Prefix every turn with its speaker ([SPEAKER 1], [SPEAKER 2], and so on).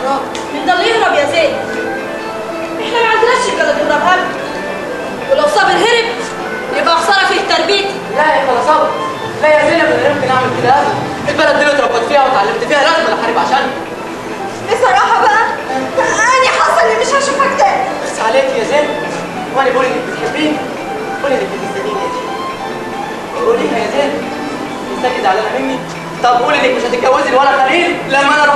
[SPEAKER 1] يهرب.
[SPEAKER 2] من ده اللي يهرب يا زين؟ احنا ما عندناش رجاله تهرب هم. ولو صابر هرب يبقى خساره في تربيتي.
[SPEAKER 1] لا يا بلا صبر، لا يا زينب انا يمكن اعمل كده ابدا. البلد دي اللي اتربيت فيها واتعلمت فيها لازم احارب عشانها.
[SPEAKER 2] بصراحه بقى انا حاسه اني مش هشوفك تاني.
[SPEAKER 1] بس عليك يا زينب، وانا بقول انك بتحبيني، قولي انك بتستنيني يا زينب. قوليها يا زينب، انت كده زعلانه مني؟ طب قولي انك مش هتتجوزي ولا خليل لما انا